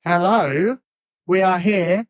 Hello, we are here,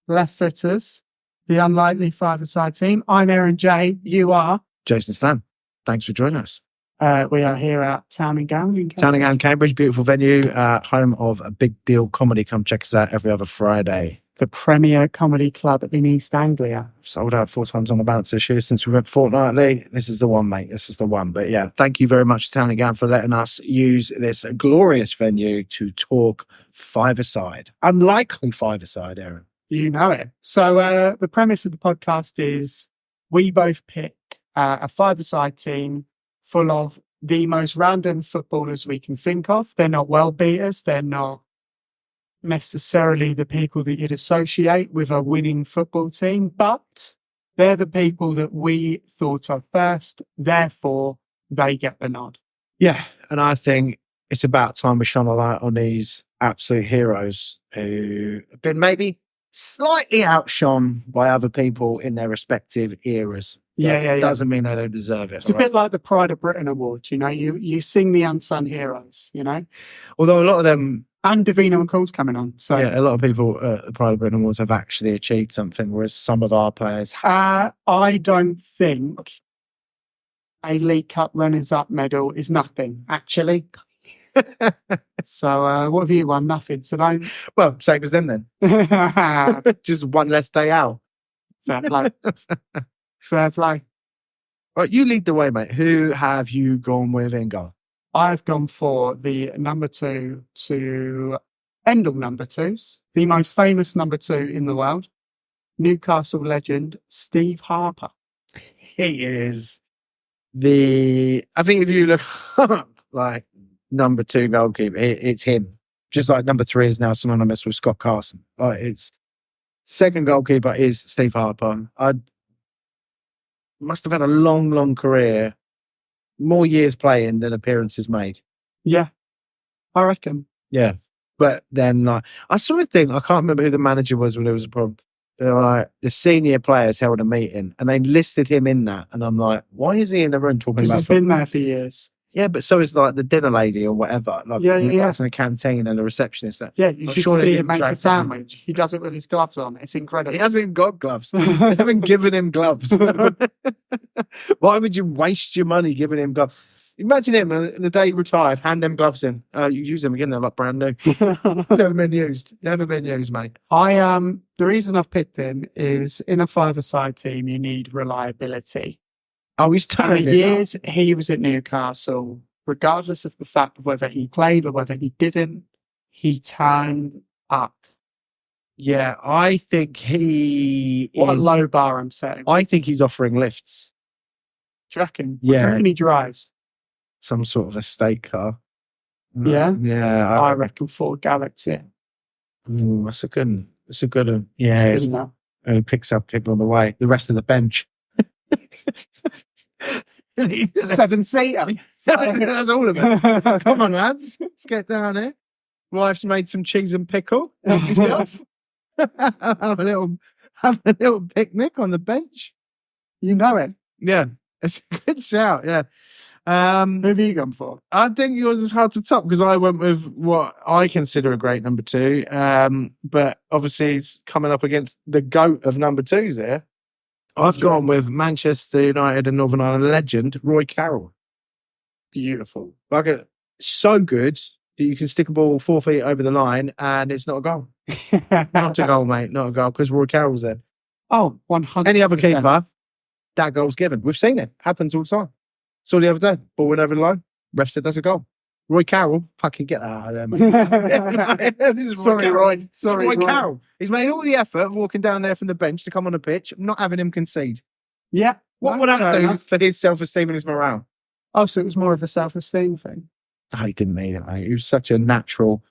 left footers, the unlikely five-a-side team. I'm Aaron J. You are. Jason Stampe. Thanks for joining us. We are here at Town and Gown in Cambridge. Town and Gown, Cambridge, beautiful venue, home of a big deal comedy. Come check us out every other Friday. The premier comedy club in East Anglia. Sold out 4 times on the bounce this year since we went fortnightly. This is the one, mate. This is the one. But yeah, thank you very much to Town and Gown for letting us use this glorious venue to talk five-a-side. Unlikely five-a-side, Aaron. You know it. So the premise of the podcast is we both pick a five-a-side team full of the most random footballers we can think of. They're not world beaters. They're not necessarily the people that you'd associate with a winning football team, but they're the people that we thought of first. Therefore, they get the nod. Yeah, and I think it's about time we shone a light on these absolute heroes who have been maybe slightly outshone by other people in their respective eras. Yeah. Doesn't mean they don't deserve it. It's a bit like the Pride of Britain Awards, you know, you sing the unsung heroes, you know? Although a lot of them... And Davina McCall's coming on. So yeah, a lot of people at the Pride of Britain Awards have actually achieved something, whereas some of our players... I don't think a League Cup runners-up medal is nothing, actually. So what have you won? Nothing. So don't... Well, same as them then. Just one less day out. Fair play. Fair play. Right, you lead the way, mate. Who have you gone with in goal? I've gone for the number 2 to end all number 2s, the most famous number 2 in the world, Newcastle legend Steve Harper. He is I think if you look like number 2 goalkeeper, it's him. Just like number 3 is now synonymous with Scott Carson. It's second goalkeeper is Steve Harper. I must have had a long career. More years playing than appearances made. Yeah, I reckon. Yeah. But then, I sort of think, I can't remember who the manager was when there was a problem. They were like, the senior players held a meeting and they listed him in that. And I'm like, why is he in the room talking about He's been there for years. Yeah, but so is like the dinner lady or whatever. Like, yeah. That's in a canteen and a receptionist. Yeah, you should see him make a sandwich. He does it with his gloves on. It's incredible. He hasn't got gloves. They haven't given him gloves. Why would you waste your money giving him gloves? Imagine him the day he retired, hand them gloves in. You use them again, they're like brand new. Never been used, mate. The reason I've picked him is in a five-a-side team, you need reliability. Oh, he's turning the years he was at Newcastle, regardless of the fact of whether he played or whether he didn't, he turned up. Yeah, I think what a low bar I'm setting. I think he's offering lifts. Do you reckon? Yeah. Do you reckon he drives? Some sort of estate car. Yeah? Yeah. I reckon Ford Galaxy. That's a good one. Yeah. He picks up people on the way. The rest of the bench. Seven-seater. That's all of it. Come on, lads. Let's get down here. Wife's made some cheese and pickle. Help yourself. have a little picnic on the bench. You know it. Yeah. It's a good shout, yeah. Who have you gone for? I think yours is hard to top because I went with what I consider a great number 2. But obviously he's coming up against the GOAT of number 2s here. I've gone with Manchester United and Northern Ireland legend Roy Carroll. Beautiful. So good that you can stick a ball 4 feet over the line and it's not a goal. Not a goal, mate. Not a goal because Roy Carroll's there. Oh, 100%. Any other keeper, that goal's given. We've seen it. Happens all the time. Saw the other day. Ball went over the line. Ref said that's a goal. Roy Carroll, fucking get that out of there, mate. Sorry, Roy. Roy Carroll. He's made all the effort of walking down there from the bench to come on the pitch. I'm not having him concede. Yeah. What would that do for his self-esteem and his morale? Oh, so it was more of a self-esteem thing. Oh, he didn't need it, mate. He was such a natural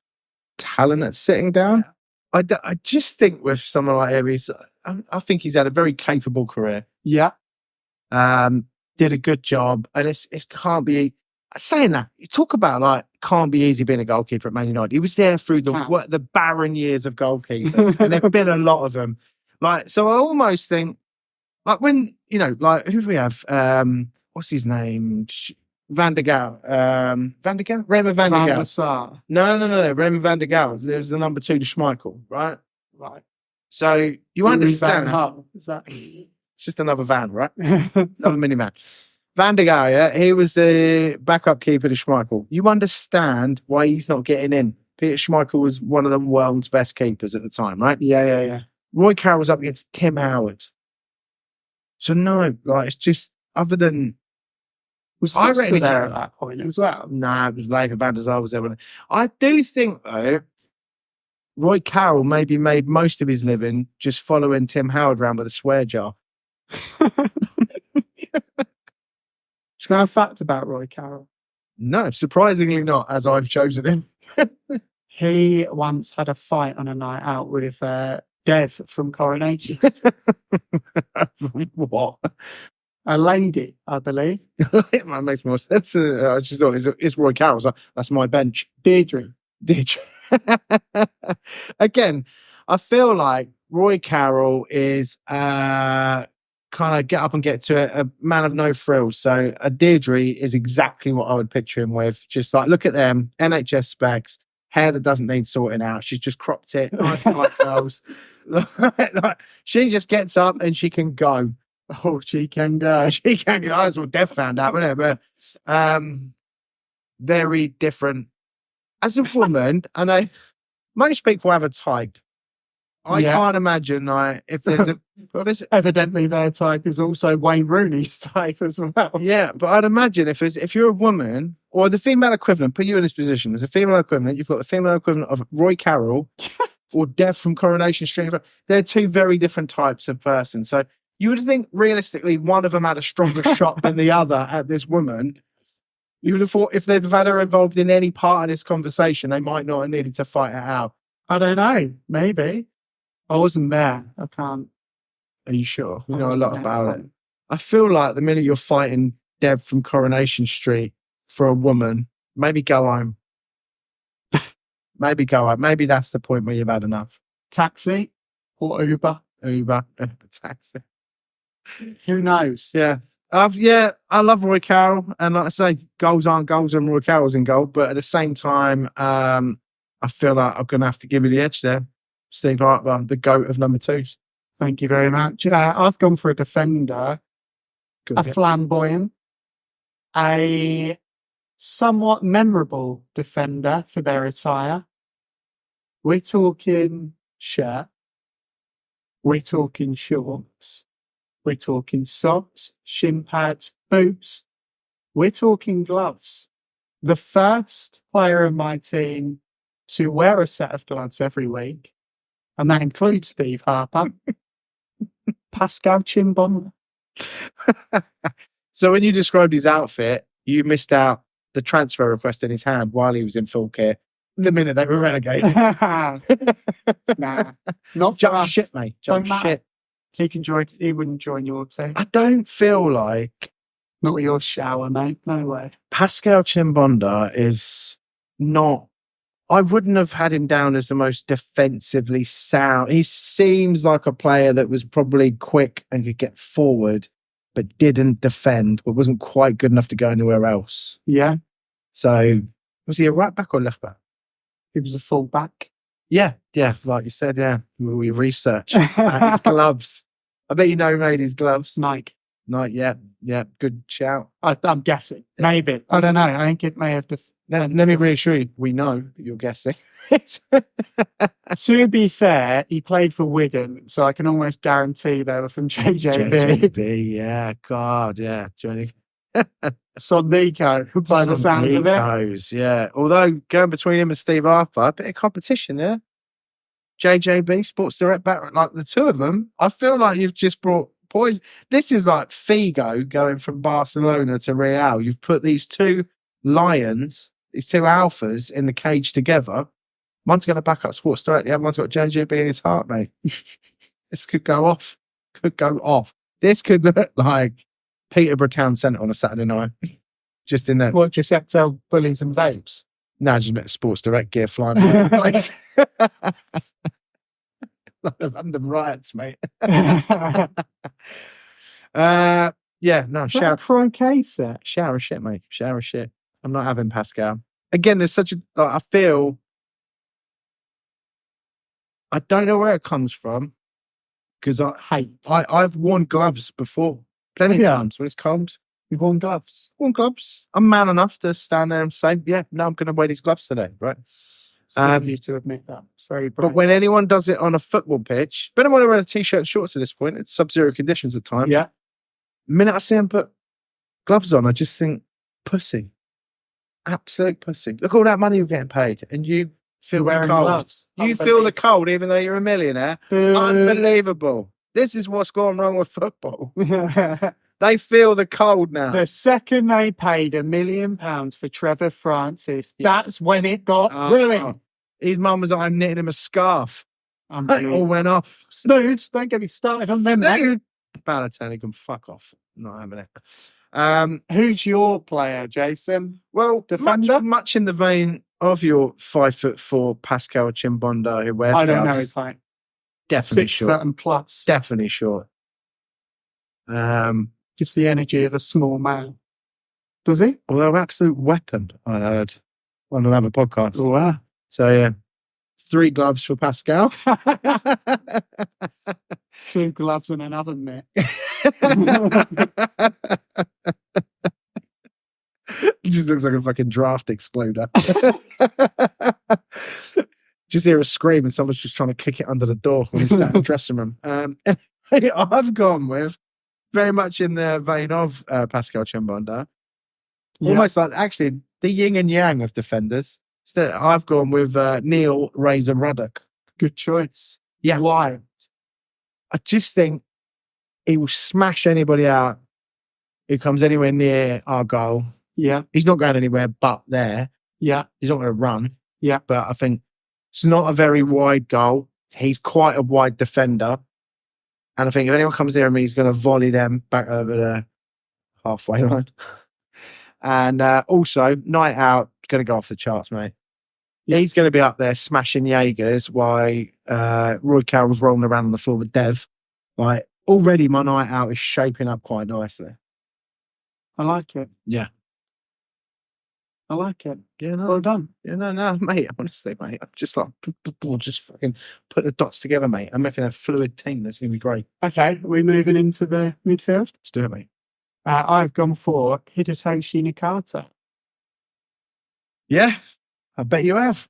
talent at sitting down. I just think with someone like him, I think he's had a very capable career. Yeah. Did a good job. And it can't be... Saying that, you talk about can't be easy being a goalkeeper at Man United. He was there through the barren years of goalkeepers, and there've been a lot of them. So I almost think, when who do we have? What's his name? Van der Gaal. Van der Gaal? Raymond Van der Van der Gaal. Sar. No. Raymond Van der Gaal. There's the number 2 to Schmeichel, right? Right. So you Van understand. Gaal. Is that? It's just another van, right? Another minivan. Van der Gaal, yeah, he was the backup keeper to Schmeichel. You understand why he's not getting in. Peter Schmeichel was one of the world's best keepers at the time, right? Yeah. Roy Carroll was up against Tim Howard. So no, like it's just other than Was I Foster reckon there at that point as well? nah, it was later Van der Sar was there. I do think though, Roy Carroll maybe made most of his living just following Tim Howard around with a swear jar. Do you know a fact about Roy Carroll? No, surprisingly not, as I've chosen him. He once had a fight on a night out with Dev from Coronation. What? A lady, I believe. That makes more sense. I just thought it's Roy Carroll. So that's my bench. Deirdre. Did you? Again, I feel like Roy Carroll is kind of get up and get to it, a man of no frills. So a Deirdre is exactly what I would picture him with. Just like, look at them, NHS specs, hair that doesn't need sorting out. She's just cropped it, nice tight curls. Like, she just gets up and she can go. Oh, she can go. She can go. That's what Dev found out, wasn't it? But very different. As a woman, I know most people have a type. I can't imagine like if there's a evidently their type is also Wayne Rooney's type as well. Yeah, but I'd imagine if you're a woman or the female equivalent, put you in this position as a female equivalent, you've got the female equivalent of Roy Carroll or Dev from Coronation Street. They're 2 very different types of person. So you would think realistically one of them had a stronger shot than the other at this woman. You would have thought if they'd had her involved in any part of this conversation, they might not have needed to fight it out. I don't know. Maybe. I wasn't there. I can't. Are you sure? You know a lot about it. I feel like the minute you're fighting Dev from Coronation Street for a woman, maybe go home. Maybe go home. Maybe that's the point where you've had enough. Taxi or Uber? Taxi. Who knows? Yeah. I love Roy Carroll. And like I say, goals aren't goals when Roy Carroll's in goal. But at the same time, I feel like I'm going to have to give you the edge there. Steve Harper, the GOAT of number 2s. Thank you very much. I've gone for a defender, a flamboyant, a somewhat memorable defender for their attire. We're talking shirt. We're talking shorts. We're talking socks, shin pads, boots. We're talking gloves. The first player in my team to wear a set of gloves every week, and that includes Steve Harper, Pascal Chimbonda. So when you described his outfit, you missed out the transfer request in his hand while he was in full kit. The minute they were relegated. Nah, not Jump for us. shit, mate. Jump shit. He wouldn't join your team. I don't feel like Not with your shower, mate. No way. Pascal Chimbonda is not. I wouldn't have had him down as the most defensively sound. He seems like a player that was probably quick and could get forward, but didn't defend, but wasn't quite good enough to go anywhere else. Yeah. So, was he a right back or left back? He was a full back. Yeah, like you said, yeah. We researched his gloves. I bet you know who made his gloves. Nike. Yeah, good shout. I'm guessing. Maybe. I don't know. I think it may have... Let me reassure you, we know that you're guessing. To be fair, he played for Wigan, so I can almost guarantee they were from JJB. JJB, yeah, God, yeah. Sondico, by the sounds of it. Yeah. Although going between him and Steve Harper, a bit of competition there. JJB, Sports Direct back, like the 2 of them. I feel like you've just brought poison. This is like Figo going from Barcelona to Real. You've put these 2 lions, these 2 alphas in the cage together. One's going to back up Sports Direct. The other one's got JJB in his heart, mate. This could go off. This could look like Peterborough Town Centre on a Saturday night. Just in there. What, just XL bullies and vapes? No, just a bit of Sports Direct gear flying all over the place. Like the London riots, mate. Yeah, Yeah, no, Is that a croquet set? shower of shit, mate. Shower of shit. I'm not having Pascal. Again, there's such a, I feel, I don't know where it comes from because I've worn gloves before. Plenty of times when it's cold. You've worn gloves? Worn gloves. I'm man enough to stand there and say, yeah, no, I'm going to wear these gloves today, right? It's good of you to admit that. It's very brave. But when anyone does it on a football pitch, but I want to wear a t-shirt and shorts at this point. It's sub-zero conditions at times. Yeah. The minute I see them put gloves on, I just think, pussy. Absolute pussy. Look at all that money you're getting paid, and you feel the cold. Gloves. You feel the cold, even though you're a millionaire. Unbelievable. This is what's gone wrong with football. They feel the cold now. The second they paid £1 million for Trevor Francis, that's when it got ruined. His mum was like, I'm knitting him a scarf. It all went off. Snoods, don't get me started on them. Balotelli can fuck off. Not having it. Who's your player, Jason? Well, defender? Much in the vein of your 5'4" Pascal Chimbonda, who wears I don't gloves. know his height. Definitely 6 short. foot and plus. Definitely short. Gives the energy of a small man. Does he? Well, absolute weapon, I heard on another podcast. Oh, wow. So, yeah, 3 gloves for Pascal. 2 gloves and an oven mitt. He just looks like a fucking draft exploder. Just hear a scream and someone's just trying to kick it under the door when he's sat in the dressing room. I've gone with very much in the vein of Pascal Chimbonda. Almost like actually the yin and yang of defenders. So I've gone with Neil Razor Ruddock. Good choice. Yeah. Why? I just think he will smash anybody out who comes anywhere near our goal. Yeah. He's not going anywhere but there. Yeah. He's not going to run. Yeah. But I think it's not a very wide goal. He's quite a wide defender. And I think if anyone comes near him, he's going to volley them back over the halfway line. And also, night out, going to go off the charts, mate. Yeah. He's going to be up there smashing Jaegers while Roy Carroll's rolling around on the floor with Dev. Like, already my night out is shaping up quite nicely. I like it. Yeah. I like it. Yeah, no. Well done. Yeah, no, mate. Honestly, mate. I'm just like, just fucking put the dots together, mate. I'm making a fluid team. That's going to be great. Okay, are we moving into the midfield? Let's do it, mate. I've gone for Hidetoshi Nakata. Yeah, I bet you have.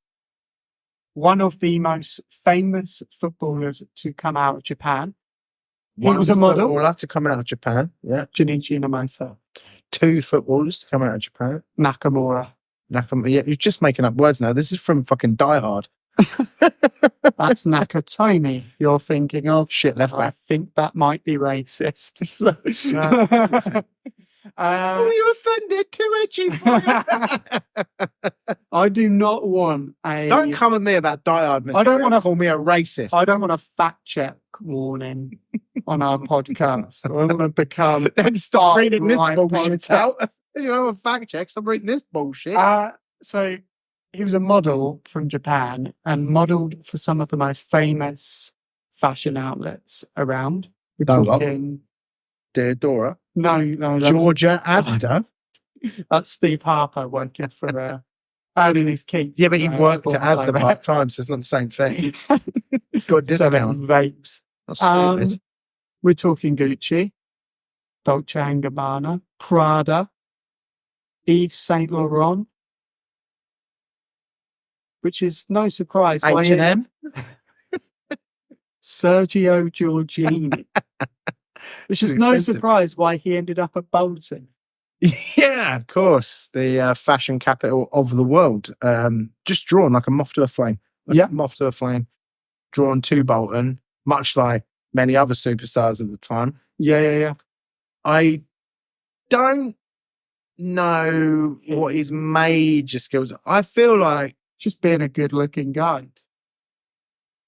One of the most famous footballers to come out of Japan. He was a model. Footballer to come out of Japan. Yeah. Junichi Inamoto. 2 footballers to come out of Japan. Nakamura. Yeah, you're just making up words now. This is from fucking Die Hard. That's Nakatomi you're thinking of. Shit, left back. I think that might be racist. Are you offended? Too edgy for you. I do not want a... Don't come at me about Die Hard. I don't want to call me a racist. I don't want a fact check warning on our podcast. I want to become... Then stop reading this bullshit out. You know, a fact check. Stop reading this bullshit. So he was a model from Japan and modelled for some of the most famous fashion outlets around. We're talking... Deodora. No. Georgia Asda. That's Steve Harper working for earning his keep. Yeah, but he worked at Asda part-time, so it's not the same thing. Got a discount. Vapes. That's stupid. We're talking Gucci, Dolce & Gabbana, Prada, Yves Saint Laurent, which is no surprise. H&M. Sergio Giorgini. Which is no surprise why he ended up at Bolton. Yeah, of course. The fashion capital of the world. Just drawn like a moth to a flame. Moth to a flame. Drawn to Bolton, much like many other superstars of the time. Yeah. I don't know what his major skills are. I feel like just being a good looking guy.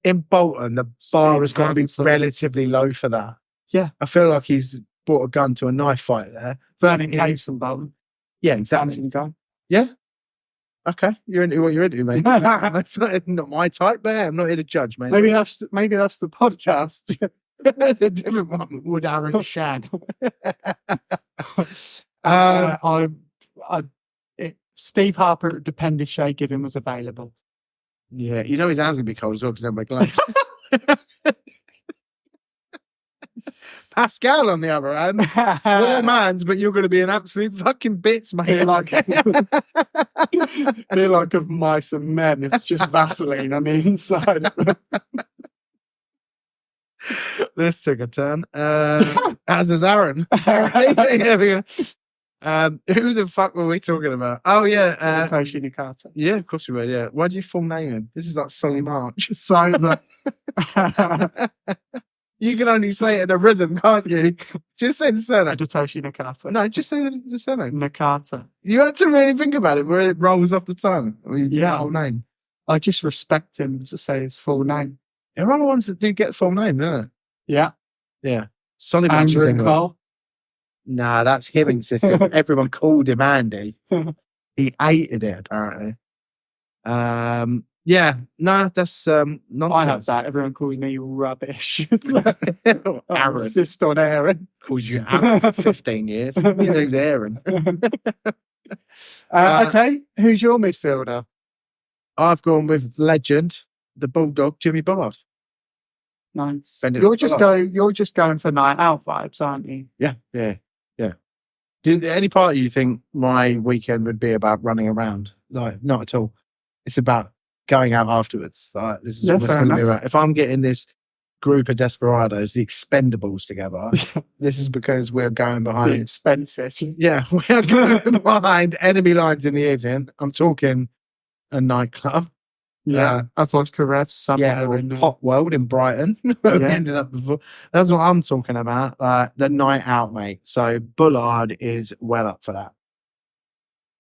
In Bolton, the bar is going to be relatively low for that. Yeah. I feel like he's brought a gun to a knife fight there. Burning case from Bolton. Yeah, exactly. Yeah. Okay. You're into what you're into, mate. That's not my type, but I'm not here to judge, mate. Maybe that's the podcast. That's a different one. Would Aaron Shan? I, Steve Harper, it depend if Shay Given was available. Yeah, you know his hands gonna be cold as well because they're my gloves. Pascal, on the other hand, warm hands, but you're going to be an absolute fucking bits, mate. Be like of mice and men. It's just Vaseline on the inside. This took a turn. As is Aaron. Yeah, we go. Who the fuck were we talking about? Oh yeah, Toshi Nakata. Yeah, of course we were. Yeah, why do you full name him? This is like Solly March. So that You can only say it in a rhythm, can't you? Just say the surname. Toshi Nakata. No, just say the surname. Nakata. You have to really think about it where it rolls off the tongue. I mean, Yeah. the whole name. I just respect him to say his full name. There are other ones that do get full name, don't they? Yeah. Yeah. Solly March. Andrew and Cole. Nah, that's him insisting. Everyone called him Andy. He hated it, apparently. Yeah, no, that's nonsense. I have that. Everyone calls me rubbish. I Aaron. insist on Aaron. Calls you Aaron for 15 years. Your name's Aaron. Okay, who's your midfielder? I've gone with legend, the Bulldog, Jimmy Bullard. Nice. Benedict You're just going for night out vibes, aren't you? Yeah. Do any part of you think my weekend would be about running around? Like, not at all. It's about going out afterwards. Like, this is what's going to be about. If I'm getting this group of desperados, the Expendables, together, this is because we're going behind the expenses. Yeah, we're going behind enemy lines in the evening. I'm talking a nightclub. Yeah, I thought Karev somewhere or in Pop World in Brighton. Where we ended up before. That's what I'm talking about. The night out, mate. So Bullard is well up for that.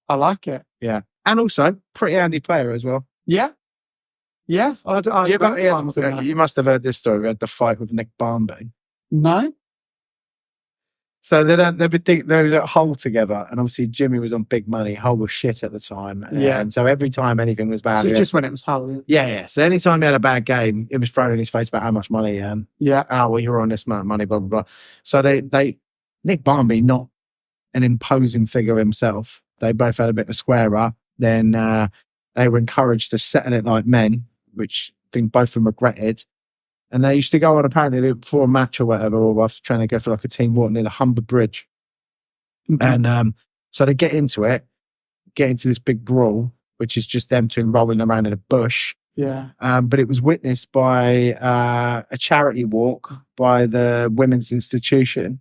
I like it. Yeah, and also pretty handy player as well. Yeah. You must have heard this story. We had the fight with Nick Barmby. No. So they were at Hull together, and obviously Jimmy was on big money. Hull was shit at the time, and so every time anything was bad, so just when it was Hull. Yeah. So anytime he had a bad game, it was thrown in his face about how much money he earned. Yeah. Oh, well, you're on this amount of money, blah blah blah. So Nick Barmby, not an imposing figure himself. They both had a bit of a square up. Then they were encouraged to settle it like men, which I think both of them regretted. And they used to go on apparently before a match or whatever, or after trying to go for like a team walk near the Humber Bridge. Mm-hmm. And so they get into this big brawl, which is just them two rolling around in a bush. Yeah. But it was witnessed by a charity walk by the Women's Institution.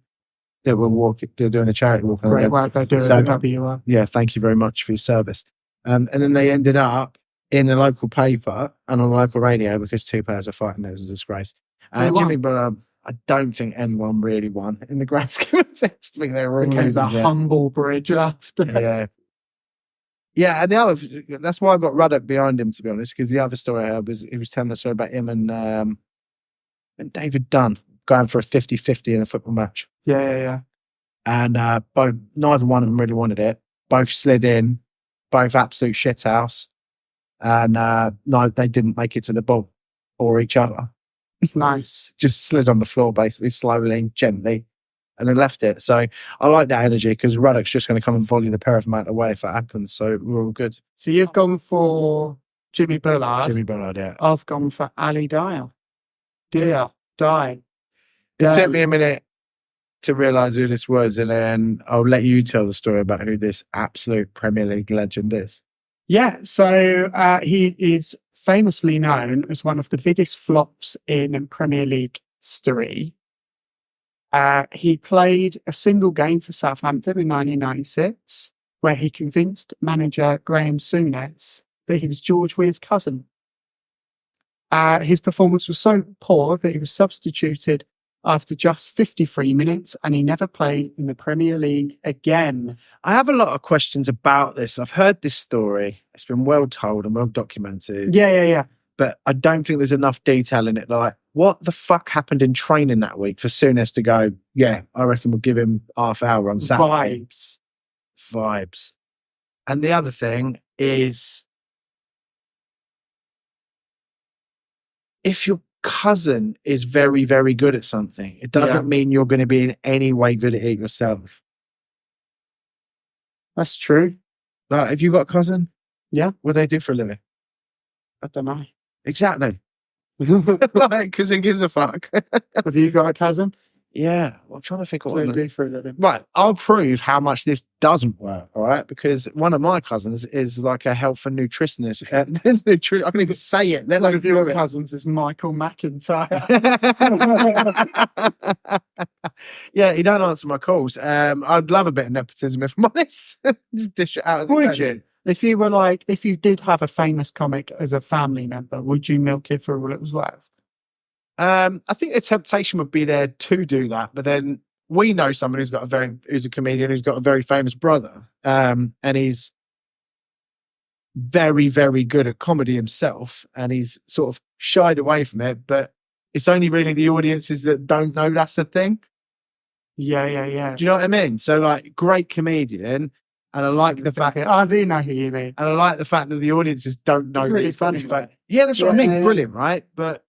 They're doing a charity walk. Great work they're doing at WR. Yeah, thank you very much for your service. And then they ended up in the local paper and on the local radio because two players are fighting. It was a disgrace. Jimmy Bullard, I don't think anyone really won in the grand scheme of things. I think they were all the humble bridge after. Yeah. Yeah, and the other, that's why I've got Ruddock behind him, to be honest, because the other story I heard was he was telling the story about him and David Dunn going for a 50-50 in a football match. Yeah. And neither one of them really wanted it. Both slid in, both absolute shithouse. And no, they didn't make it to the ball or each other. Nice. Just slid on the floor, basically, slowly, gently, and then left it. So I like that energy because Ruddock's just going to come and volley the pair of them out of the way if that happens. So we're all good. So you've gone for Jimmy Bullard. Jimmy Bullard, yeah. I've gone for Ali Dyer. Die. It took me a minute to realise who this was, and then I'll let you tell the story about who this absolute Premier League legend is. Yeah, so he is famously known as one of the biggest flops in Premier League history. He played a single game for Southampton in 1996, where he convinced manager Graham Souness that he was George Weah's cousin. His performance was so poor that he was substituted after just 53 minutes, and he never played in the Premier League again. I have a lot of questions about this. I've heard this story. It's been well told and well documented. Yeah. But I don't think there's enough detail in it. Like, what the fuck happened in training that week for Souness to go, yeah, I reckon we'll give him half hour on Saturday. Vibes. And the other thing is, if you're cousin is very, very good at something, it doesn't mean you're going to be in any way good at it yourself. That's true. Like, if you've got a cousin, Yeah. what do they do for a living? I don't know. Exactly. Like, because who gives a fuck? Have you got a cousin? Yeah, well, I'm trying to think of What do what they do for a living? Right, I'll prove how much this doesn't work, all right? Because one of my cousins is like a health and nutritionist. I can even say it. One of your cousins is Michael McIntyre. Yeah, he don't answer my calls. I'd love a bit of nepotism, if I'm honest. Just dish it out as Would you? If you were like, if you did have a famous comic as a family member, would you milk it for all it was worth? I think the temptation would be there to do that, but then we know someone who's a comedian who's got a very famous brother, and he's very, very good at comedy himself, and he's sort of shied away from it. But it's only really the audiences that don't know that's the thing. Yeah. Do you know what I mean? So, like, great comedian, and I like the fact. I do know who you mean, and I like the fact that the audiences don't know. It's really funny. Yeah, that's what I mean. Brilliant, right? But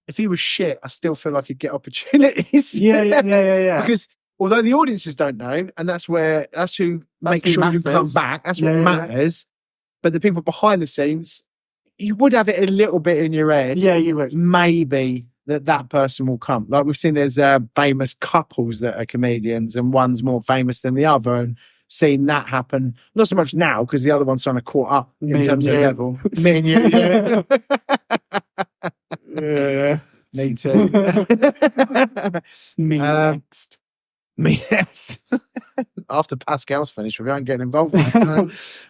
if he was shit, I still feel like he'd get opportunities. Yeah. Because although the audiences don't know, and that's who makes sure you come back, that's what matters. But the people behind the scenes, you would have it a little bit in your head. Yeah, you would. Maybe that person will come. Like, we've seen there's famous couples that are comedians, and one's more famous than the other, and seen that happen. Not so much now, because the other one's trying to caught up in terms of level. Me and you, yeah. Yeah, me too. Me next. Me next. After Pascal's finished, we aren't getting involved.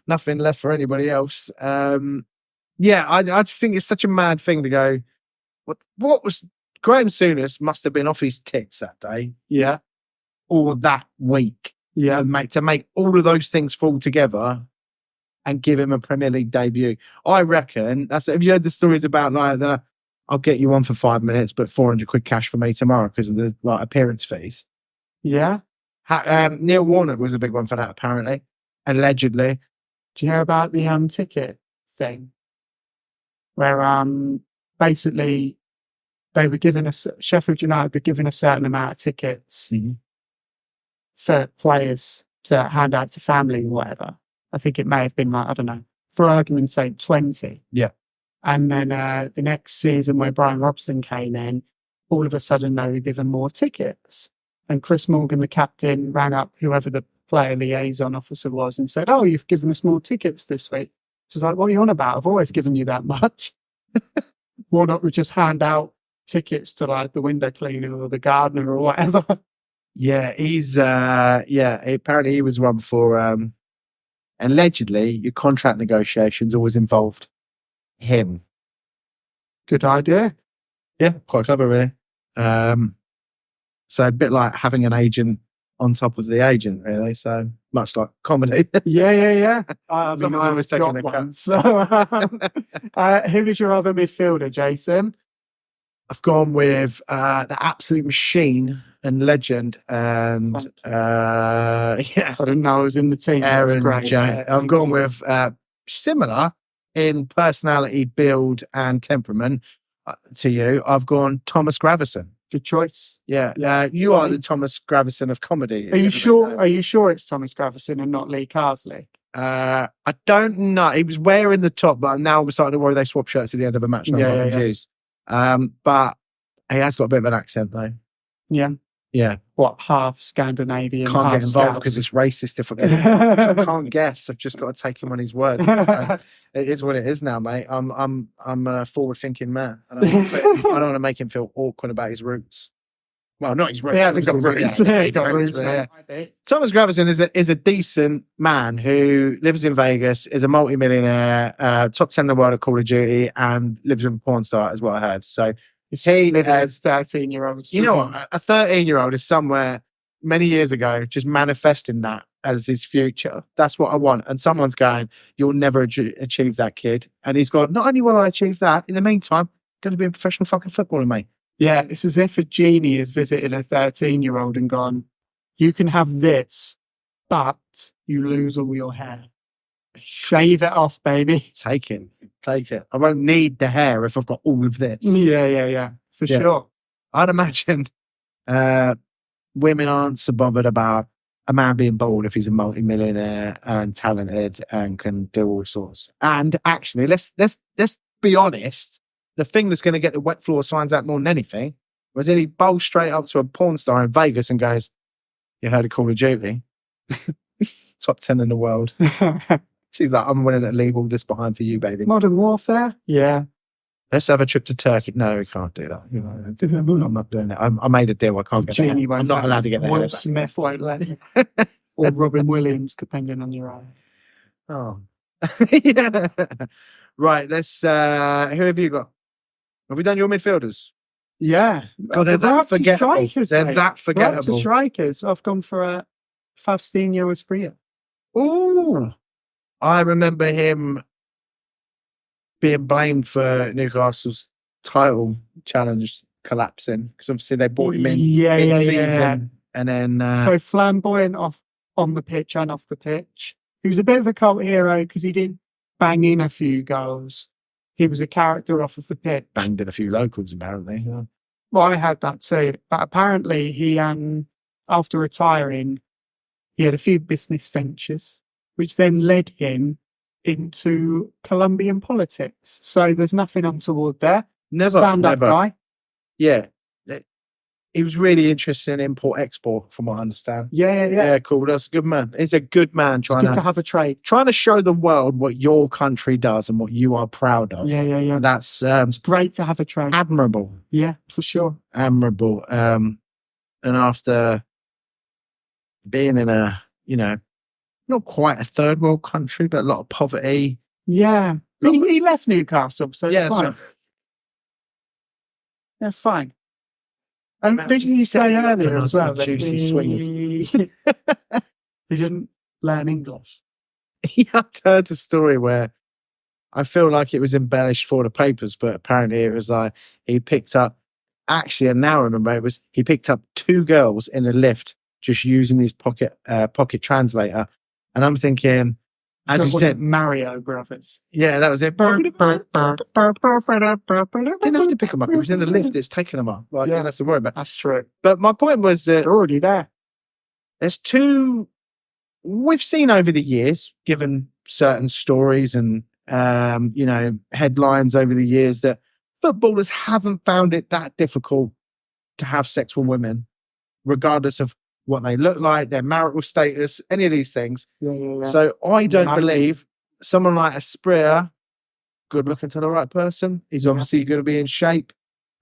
Nothing left for anybody else. Yeah, I just think it's such a mad thing to go. What was Graham Souness must have been off his tits that day, yeah, or that week, yeah, to make all of those things fall together and give him a Premier League debut. I reckon have you heard the stories about like I'll get you on for 5 minutes, but 400 quid cash for me tomorrow because of the like appearance fees. Yeah. Neil Warnock was a big one for that, apparently, allegedly. Do you hear about the ticket thing, where basically they were given Sheffield United were given a certain amount of tickets for players to hand out to family or whatever. I think it may have been like, I don't know, for argument's sake, 20. Yeah. And then the next season where Brian Robson came in, all of a sudden they were given more tickets. And Chris Morgan, the captain, rang up whoever the player liaison officer was and said, "Oh, you've given us more tickets this week." She's like, "What are you on about? I've always given you that much." Warnock would just hand out tickets to like the window cleaner or the gardener or whatever. Yeah, he's apparently he was one for allegedly your contract negotiations always involved him. Good idea. Yeah, quite clever, really. So a bit like having an agent on top of the agent, really. So much like comedy. Yeah. I was taking a one. So, who was your other midfielder, Jason? I've gone with the absolute machine and legend, and I didn't know I was in the team. Aaron J. I've gone with similar in personality, build, and temperament to you. I've gone Thomas Gravison. Good choice. Yeah. You are the Thomas Gravison of comedy. Are you sure? Are you sure it's Thomas Gravison and not Lee Carsley? I don't know. He was wearing the top, but now I'm starting to worry they swap shirts at the end of a match. I'm confused. But he has got a bit of an accent, though. Yeah. What, half Scandinavian? Can't get involved because it's racist. If I can't guess, I've just got to take him on his word. So it is what it is now, mate. I'm a forward-thinking man. And I don't want to make him feel awkward about his roots. Well, not his roots. He hasn't got roots. He got roots. Thomas Gravison is a decent man who lives in Vegas, is a multi-millionaire, top 10 in the world at Call of Duty, and lives with a porn star, is what I heard. So he as 13-year-old. You know what? A 13-year-old is somewhere many years ago just manifesting that as his future. That's what I want. And someone's going, "You'll never achieve that, kid." And he's gone, "Not only will I achieve that, in the meantime, I'm going to be a professional fucking footballer, mate." Yeah, it's as if a genie has visited a 13-year-old and gone, "You can have this, but you lose all your hair." Shave it off, baby. Take it. I won't need the hair if I've got all of this. Yeah. For sure. I'd imagine women aren't so bothered about a man being bald if he's a multi-millionaire and talented and can do all sorts. And actually, let's be honest. The thing that's going to get the wet floor signs out more than anything was that he bowls straight up to a porn star in Vegas and goes, "You heard of Call of Duty? Top 10 in the world." She's like, "I'm willing to leave all this behind for you, baby." Modern Warfare? Yeah. Let's have a trip to Turkey. No, we can't do that. I'm not doing it. I made a deal. I can't get Genie it. won't I'm not let allowed to get the Will hair Smith won't let you. Or Robin Williams, depending on your eye. Oh. Yeah. Right, let's... who have you got? Have we done your midfielders? Yeah. God, they're We're that up to forgettable. strikers, They're mate. that We're up to forgettable. strikers. I've gone for Faustino Asprilla. Ooh. I remember him being blamed for Newcastle's title challenge collapsing because obviously they brought him in mid-season and then... So flamboyant on the pitch and off the pitch. He was a bit of a cult hero because he did bang in a few goals. He was a character off of the pitch. banged in a few locals, apparently. Yeah. Well, I had that too. But apparently he, after retiring, he had a few business ventures, which then led him into Colombian politics. So there's nothing untoward there. Stand-up guy. Yeah. He was really interested in import-export, from what I understand. Yeah. Cool. That's a good man. He's a good man It's good to have a trade. trying to show the world what your country does and what you are proud of. Yeah. That's It's great to have a trade. admirable. Yeah, for sure. Admirable. And after being in a, not quite a third world country, but a lot of poverty. Yeah. He left Newcastle, so it's fine. Right. That's fine. And didn't you say earlier as well that juicy swingers. he didn't learn English? I heard a story where I feel like it was embellished for the papers, but apparently it was like he picked up, actually, and now I remember he picked up 2 girls in a lift just using his pocket translator. And I'm thinking, as you said, Mario Brothers. Yeah, that was it. Didn't have to pick them up. It was in the lift. It's taking them up. You don't have to worry about it. That's true. But my point was that They're already there. there's 2 we've seen over the years, given certain stories and headlines over the years, that footballers haven't found it that difficult to have sex with women, regardless of what they look like, their marital status, any of these things. Yeah. So I don't believe someone like Asprilla, good looking to the right person, he's obviously going to be in shape,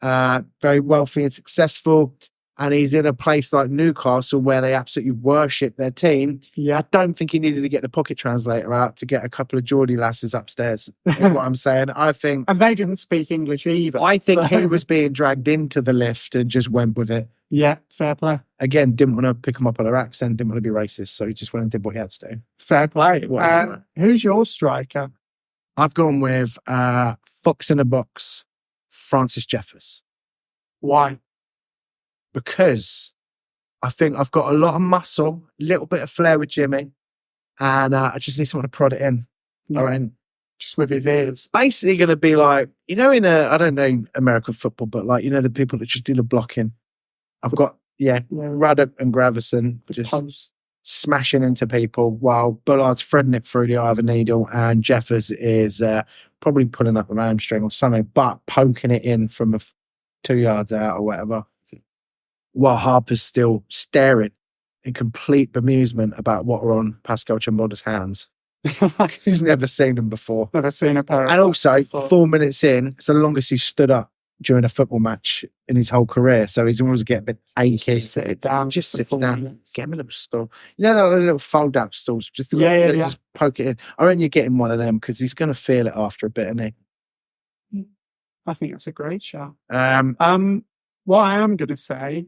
very wealthy and successful, and he's in a place like Newcastle where they absolutely worship their team. Yeah. I don't think he needed to get the pocket translator out to get a couple of Geordie lasses upstairs, is what I'm saying. I think... And they didn't speak English either. I think he was being dragged into the lift and just went with it. Yeah, fair play. Again, didn't want to pick him up on their accent, didn't want to be racist, so he just went and did what he had to do. Fair play. Whatever. Who's your striker? I've gone with Fox in a Box, Francis Jeffers. Why? Because I think I've got a lot of muscle, a little bit of flair with Jimmy, and I just need someone to prod it in. Yeah. All right. Just with his ears. Basically going to be like, I don't know American football, but the people that just do the blocking. I've got, Ruddock and Gravison just smashing into people while Bullard's threading it through the eye of a needle, and Jeffers is probably pulling up a hamstring or something, but poking it in from 2 yards out or whatever, while Harper's still staring in complete bemusement about what are on Pascal Chamboda's hands. He's never seen them before. Never seen a pair. And also, 4 minutes in, it's the longest he's stood up during a football match in his whole career. So he's always getting a bit achy. Just sit down. Just sits for 4 down. minutes. Get him a little stool. The little fold-out stools. Just just poke it in. I reckon you're getting one of them because he's going to feel it after a bit, isn't he? I think that's a great shout. What I am going to say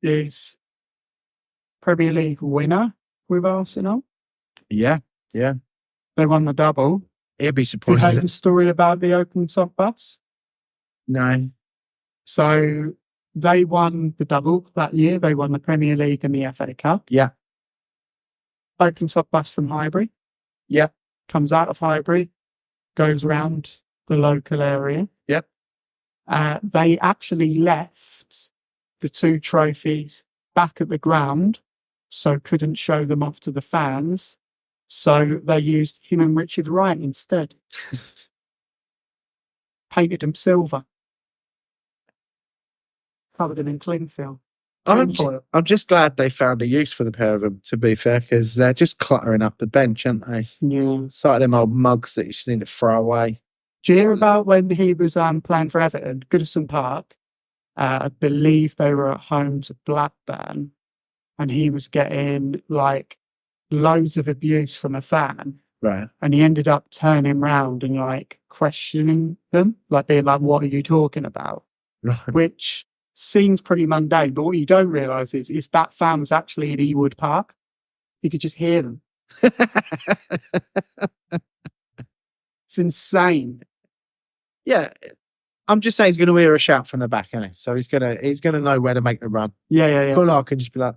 is Premier League winner with Arsenal. Yeah. They won the double. It'd be You surprising. heard the story about the open top bus? No. So they won the double that year. They won the Premier League and the FA Cup. Yeah. Open top bus from Highbury. Yeah. Comes out of Highbury, goes round the local area. Yep. They actually left the 2 trophies back at the ground, so couldn't show them off to the fans. So they used him and Richard Wright instead. Painted them silver. Covered them in cling film. I'm Tinfoil. just glad they found a use for the pair of them, to be fair, because they're just cluttering up the bench, aren't they? Yeah. It's like them old mugs that you just need to throw away. Do you hear about when he was playing for Everton, Goodison Park? I believe they were at home to Blackburn, and he was getting like loads of abuse from a fan, Right. and he ended up turning round and like questioning them, like being like, "What are you talking about?" Right. Which seems pretty mundane, but what you don't realise is that fan was actually in Ewood Park. You could just hear them. It's insane. Yeah. I'm just saying he's going to hear a shout from the back, isn't he? So he's gonna know where to make the run. Yeah. Bullock can just be like,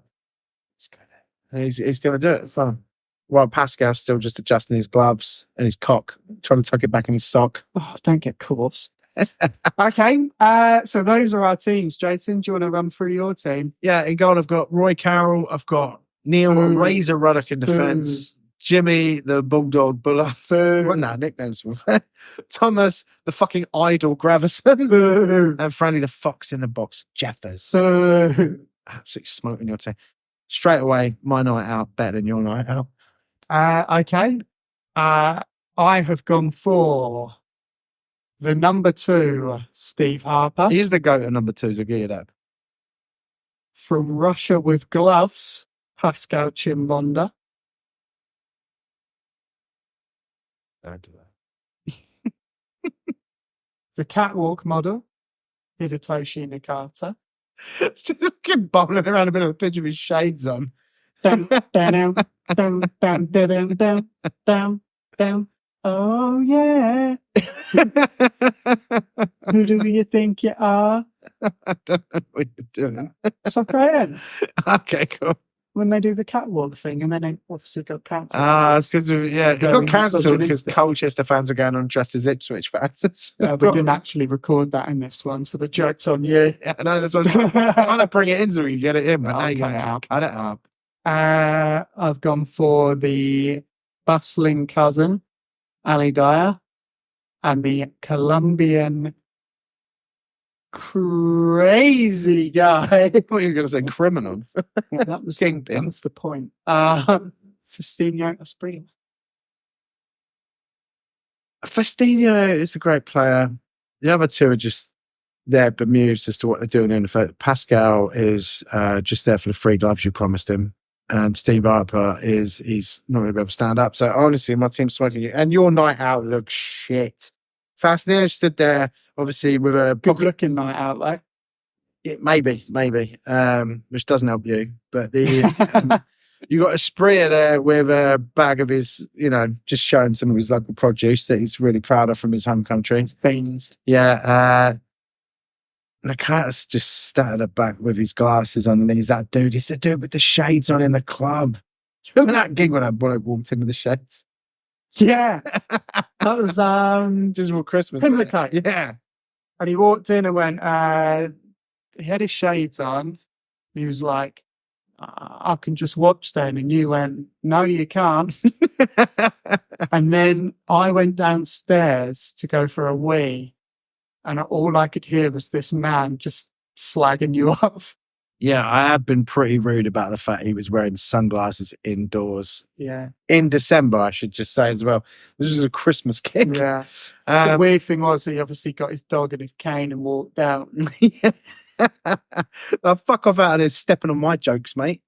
and he's going to do it. Fine. While Pascal's still just adjusting his gloves and his cock, trying to tuck it back in his sock. Oh, don't get coarse. Okay, so those are our teams. Jason, do you want to run through your team? Yeah, in goal I've got Roy Carroll, I've got Neil Razor Ruddock in defence, Jimmy the Bulldog Bullock. What that nicknames from? Thomas the fucking Idol Gravison, and Franny the Fox in the box. Jeffers. Absolutely smoking your team. Straight away, my night out better than your night out. Okay. I have gone for the number 2, Steve Harper. He's the goat of number 2s, I'll give you that. From Russia with gloves, Pascal Chimbonda. Don't do that. The catwalk model, Hidetoshi Nakata. Just fucking bowling around a bit of the pitch with his shades on. Down, down, down, down, down, down, down, down. Oh yeah. Who do you think you are? I don't know what you're doing. Soccer. Okay, cool. When they do the catwalk thing, and then it obviously got cancelled. It's because it got cancelled because Colchester fans were going on dressed as Ipswich fans. We didn't actually record that in this one, so the joke's on you. Yeah, I know, that's what I'm trying to bring it in so we can get it in, but now you're going to cut it up. I've gone for the bustling cousin, Ali Dyer, and the Colombian crazy guy. I thought you were going to say criminal. Yeah, that was Kingpin. That was the point. Faustino Esprilla. Faustino is a great player. The other two are just there bemused as to what they're doing in the Pascal is just there for the free gloves you promised him. And Steve Harper he's not going to be able to stand up. So honestly, my team's smoking you. And your night out looks shit. Faustino stood there, obviously, with a good looking night out, like. Maybe, which doesn't help you. But the you got a sprayer there with a bag of his, just showing some of his local produce that he's really proud of from his home country. His beans. Yeah. Nakata's just sat at the back with his glasses on, and he's that dude. He's the dude with the shades on in the club. Do you remember that gig when that bloke walked in with the shades? Yeah. That was just for Christmas. Pimlico. Yeah. And he walked in and went, he had his shades on. He was like, I can just watch then. And you went, no, you can't. And then I went downstairs to go for a wee. And all I could hear was this man just slagging you off. Yeah, I had been pretty rude about the fact he was wearing sunglasses indoors. Yeah. In December, I should just say as well. This was a Christmas gig. Yeah. The weird thing was he obviously got his dog and his cane and walked out. Yeah. Fuck off out of this stepping on my jokes, mate.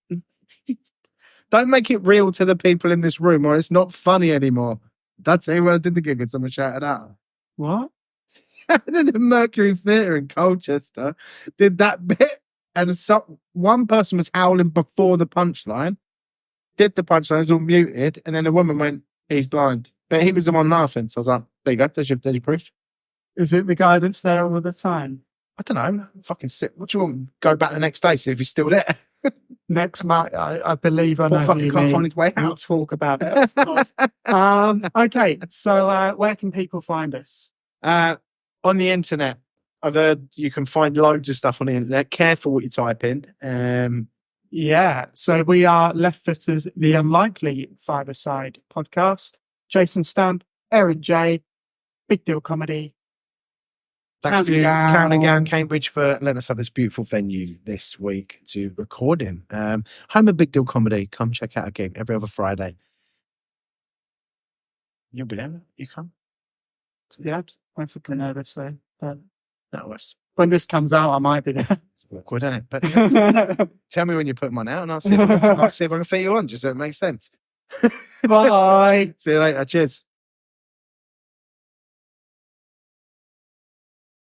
Don't make it real to the people in this room or it's not funny anymore. That's when I did the gig and someone shouted out. What? The Mercury Theatre in Colchester did that bit. And one person was howling before the punchline, did the punchline, it was all muted, and then a woman went, he's blind. But he was the one laughing, so I was like, there you go, there's your proof. Is it the guy that's there all the time? I don't know. Fucking sit. What do you want? Go back the next day, see if he's still there. Next month, I believe I know Poor who fucker you can't mean. find his way We'll out. talk about it. Of course. Okay, so where can people find us? On the internet, I've heard you can find loads of stuff on the internet. Careful what you type in. Yeah, so we are Left Footers, the Unlikely Five-a-Side podcast. Jason Stampe, Eric J, Big Deal Comedy. Thanks to Town Town and Gown. Gown Cambridge for letting us have this beautiful venue this week to record in. Home of Big Deal Comedy. Come check out a gig every other Friday. You'll be there. You come. Yeah, I'm fucking nervous, but That was when this comes out, I might be there. awkward, isn't it? But tell me when you put mine out, and I'll see if I can fit you on, just so it makes sense. Bye. See you later. Cheers.